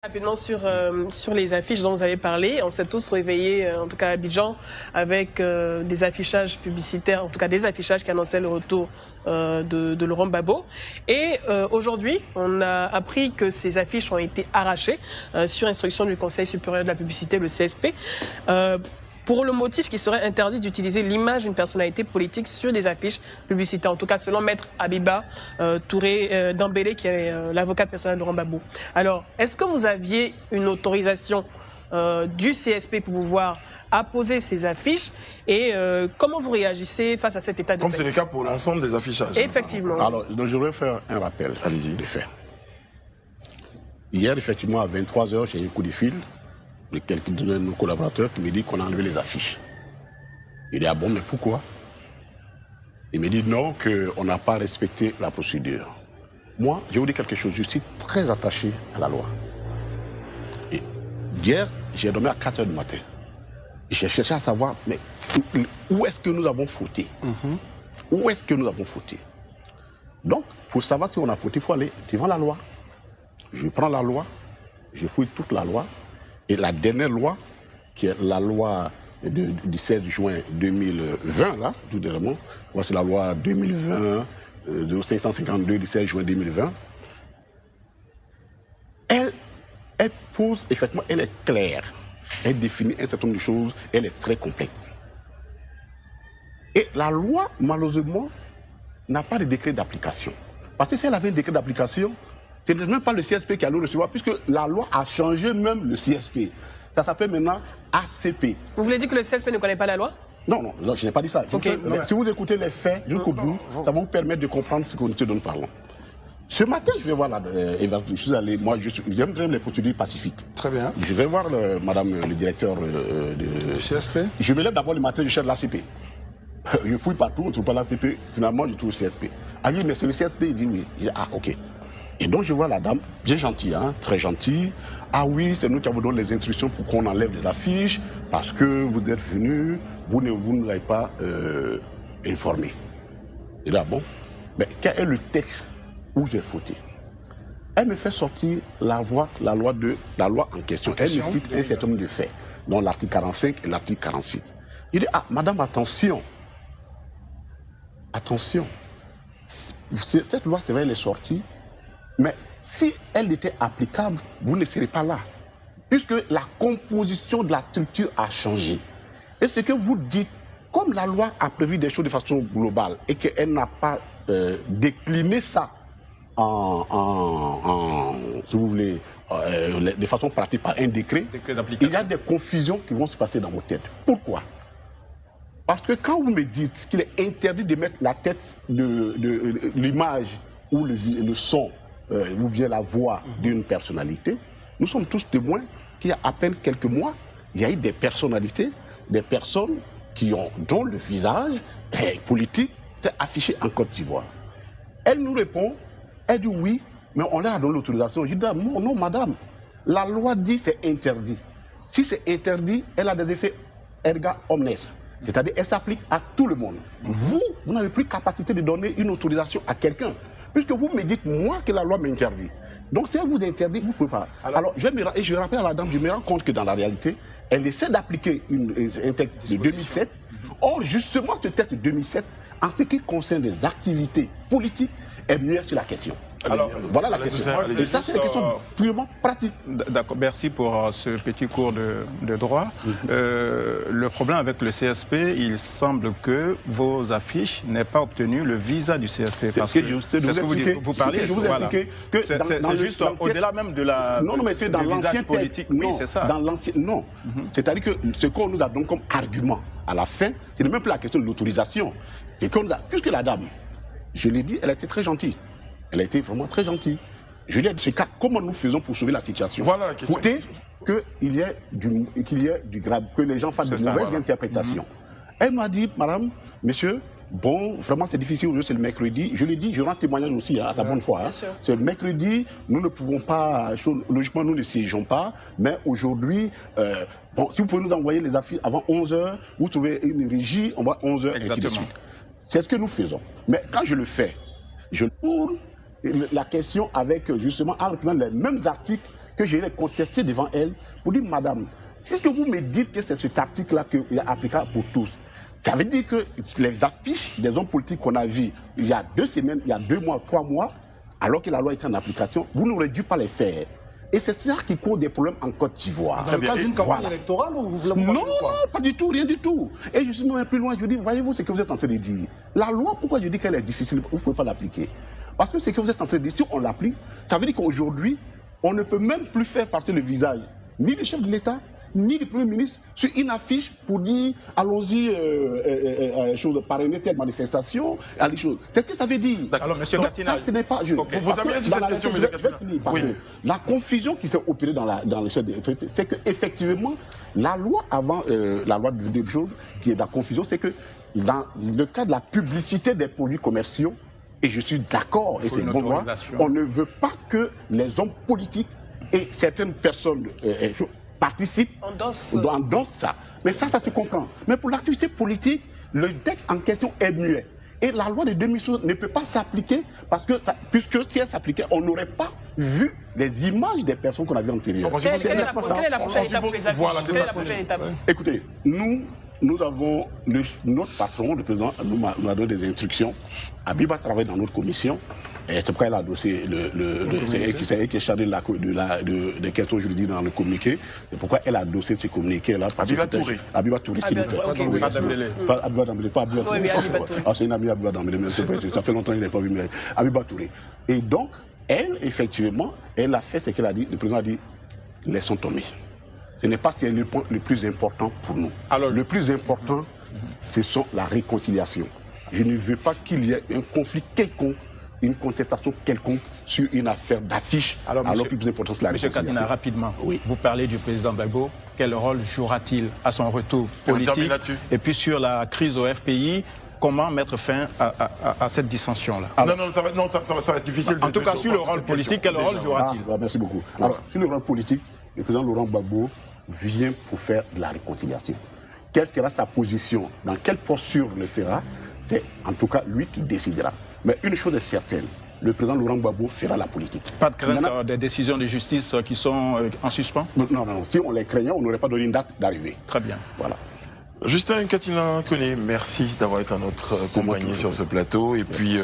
Rapidement sur les affiches dont vous avez parlé, on s'est tous réveillés, en tout cas à Abidjan, avec des affichages publicitaires, en tout cas des affichages qui annonçaient le retour de Laurent Gbagbo. Et aujourd'hui, on a appris que ces affiches ont été arrachées sur instruction du Conseil supérieur de la publicité, le CSP, pour le motif qu'il serait interdit d'utiliser l'image d'une personnalité politique sur des affiches publicitaires. En tout cas, selon Maître Abiba Touré Dambélé, qui est l'avocate personnelle de Laurent Gbagbo. Alors, est-ce que vous aviez une autorisation du CSP pour pouvoir apposer ces affiches et comment vous réagissez face à cet état de fait? Comme c'est le cas pour l'ensemble des affichages. Effectivement. Alors, donc je voudrais faire un rappel. Allez-y. De fait. Hier, effectivement, à 23 h, j'ai eu un coup de fil de quelqu'un de nos collaborateurs qui me dit qu'on a enlevé les affiches. Il dit, ah bon, mais pourquoi? Il me dit non, qu'on n'a pas respecté la procédure. Moi, je vais vous dire quelque chose, je suis très attaché à la loi. Et hier, j'ai dormi à 4 h du matin. J'ai cherché à savoir, mais où est-ce que nous avons fauté? Où est-ce que nous avons fauté? Donc, pour savoir si on a fauté, il faut aller devant la loi. Je prends la loi, je fouille toute la loi, et la dernière loi, qui est la loi du 16 juin 2020, là, tout dernièrement, c'est la loi 2020, 552 du 16 juin 2020, elle pose, effectivement, elle est claire, elle définit un certain nombre de choses, elle est très complète. Et la loi, malheureusement, n'a pas de décret d'application. Parce que si elle avait un décret d'application, ce n'est même pas le CSP qui allait le recevoir, puisque la loi a changé même le CSP. Ça s'appelle maintenant ACP. Vous voulez dire que le CSP ne connaît pas la loi? Non, non, je n'ai pas dit ça. Okay. Si vous écoutez les faits du coup de bout, ça va vous permettre de comprendre ce que nous parlons. Ce matin, je vais voir je suis allé, moi, j'aime bien les procédures pacifiques. Très bien. Je vais voir madame le directeur de CSP. Je me lève d'abord le matin, je cherche l'ACP. Je fouille partout, on ne trouve pas l'ACP. Finalement, je trouve le CSP. Ah oui, mais c'est le CSP. Il dit oui. Je dis, ah, ok. Et donc je vois la dame, bien gentille, hein, très gentille. Ah oui, c'est nous qui avons donné les instructions pour qu'on enlève les affiches, parce que vous êtes venus, vous ne nous avez pas informés. Et là, bon, mais quel est le texte où j'ai fauté? Elle me fait sortir la loi en question. Elle me cite un certain nombre de faits, dont l'article 45 et l'article 46. Il dit, ah, madame, attention. Attention. Cette loi, c'est vrai, elle est sortie. Mais si elle était applicable, vous ne serez pas là. Puisque la composition de la structure a changé. Et ce que vous dites, comme la loi a prévu des choses de façon globale et qu'elle n'a pas décliné ça si vous voulez, de façon pratique par un décret, il y a des confusions qui vont se passer dans vos têtes. Pourquoi? Parce que quand vous me dites qu'il est interdit de mettre la tête de l'image ou le son, ou bien la voix d'une personnalité, nous sommes tous témoins qu'il y a à peine quelques mois, il y a eu des personnalités, des personnes dont le visage politique était affiché en Côte d'Ivoire. Elle nous répond, elle dit oui, mais on leur a donné l'autorisation. Je dis non, non, madame, la loi dit que c'est interdit. Si c'est interdit, elle a des effets erga omnes. C'est-à-dire qu'elle s'applique à tout le monde. Vous n'avez plus capacité de donner une autorisation à quelqu'un. Puisque vous me dites, moi, que la loi m'interdit. Donc, si elle vous interdit, vous ne pouvez pas. Alors, je rappelle à la dame, je me rends compte que dans la réalité, elle essaie d'appliquer un texte de 2007. Or, justement, ce texte de 2007, en ce qui concerne des activités politiques, est meilleur sur la question. Alors, voilà la question. Et ça, c'est une question purement pratique. D'accord, merci pour ce petit cours de droit. Le problème avec le CSP, il semble que vos affiches n'aient pas obtenu le visa du CSP. Parce que c'est ce que vous parlez. Je vous ai expliqué que c'est juste au-delà même de la non, mais c'est dans l'ancien politique. Oui, c'est ça. Dans l'ancien, non. C'est-à-dire que ce qu'on nous a donné comme argument à la fin, c'est même plus la question de l'autorisation. C'est qu'on a, puisque la dame, je l'ai dit, elle a été très gentille. Elle a été vraiment très gentille. Je lui ai dit, ce cas, comment nous faisons pour sauver la situation? Voilà la question. Qu'il y ait du grave, que les gens fassent de mauvaises interprétations. Elle m'a dit, madame, monsieur, bon, vraiment c'est difficile, c'est le mercredi. Je l'ai dit, je rends témoignage aussi à sa bonne foi. Hein. C'est le mercredi, nous ne pouvons pas, logiquement nous ne siégeons pas, mais aujourd'hui, bon, si vous pouvez nous envoyer les affiches avant 11 h, vous trouvez une régie, on va 11 h, et ainsi de suite. C'est ce que nous faisons. Mais quand je le fais, je tourne la question avec justement en reprenant les mêmes articles que j'irai contester devant elle pour dire, madame, si ce que vous me dites que c'est cet article-là qui est applicable pour tous, ça veut dire que les affiches des hommes politiques qu'on a vues il y a 2 semaines, il y a 2 mois, 3 mois, alors que la loi est en application, vous n'aurez dû pas les faire. Et c'est ça qui cause des problèmes en Côte d'Ivoire. Dans le cas d'une campagne électorale ou vous voulez non, pas du tout, rien du tout. Et je suis même plus loin, je dis, voyez-vous ce que vous êtes en train de dire. La loi, pourquoi je dis qu'elle est difficile, vous ne pouvez pas l'appliquer? Parce que ce que vous êtes en train de dire, si on l'applique, ça veut dire qu'aujourd'hui, on ne peut même plus faire partie le visage ni du chef de l'État, ni du Premier ministre sur une affiche pour dire allons-y, parrainer telle manifestation, les choses. C'est ce que ça veut dire. Alors, M. Katina, ce n'est pas. Vous avez dit cette question, M. Katina. La confusion qui s'est opérée dans le chef de l'État, c'est qu'effectivement, la loi avant, la loi de choses qui est dans la confusion, c'est que dans le cas de la publicité des produits commerciaux, et je suis d'accord, et c'est bon droit, on ne veut pas que les hommes politiques et certaines personnes participent, endossent ça. Mais ça se comprend. Mais pour l'activité politique, le texte en question est muet. Et la loi de 2012 ne peut pas s'appliquer parce que, puisque si elle s'appliquait, on n'aurait pas vu les images des personnes qu'on avait antérieurement. Quelle est la prochaine étape pour les affiches? Quelle est la prochaine étape? Écoutez, nous avons, notre patron, le président, nous a donné des instructions. Habib a travaillé dans notre commission. Et c'est pourquoi elle a adossé c'est elle qui est chargée des questions juridiques dans le communiqué. C'est pourquoi elle a adossé ce communiqué-là. Abiba Touré. Abiba Touré, qui n'était pas Abiba Dambélé. Pas Abiba Touré. Ah, c'est une amie Abiba Dambélé, mais ça fait longtemps qu'il n'est pas vu. Abiba Touré. Et donc, elle, effectivement, elle a fait ce qu'elle a dit. Le président a dit, laissons tomber. Ce n'est pas le point le plus important pour nous. Alors, le plus important, ce sont la réconciliation. Je ne veux pas qu'il y ait un conflit quelconque, une contestation quelconque sur une affaire d'affiche, alors que le plus important, c'est la réconciliation. M. Katina, rapidement, vous parlez du président Gbagbo. Quel rôle jouera-t-il à son retour politique? Et puis sur la crise au FPI, comment mettre fin à cette dissension-là? Non, ça va être difficile. En tout cas, sur le rôle politique, quel rôle jouera-t-il? Merci beaucoup. Alors, sur le rôle politique, le président Laurent Gbagbo vient pour faire de la réconciliation. Quelle sera sa position, dans quelle posture le fera, c'est en tout cas lui qui décidera. Mais une chose est certaine, le président Laurent Gbagbo fera la politique. Pas de crainte des décisions de justice qui sont en suspens? Non, si on les craignait, on n'aurait pas donné une date d'arrivée. Très bien. Voilà. Justin Katina Koné, merci d'avoir été à notre compagnie sur ce plateau. Et puis...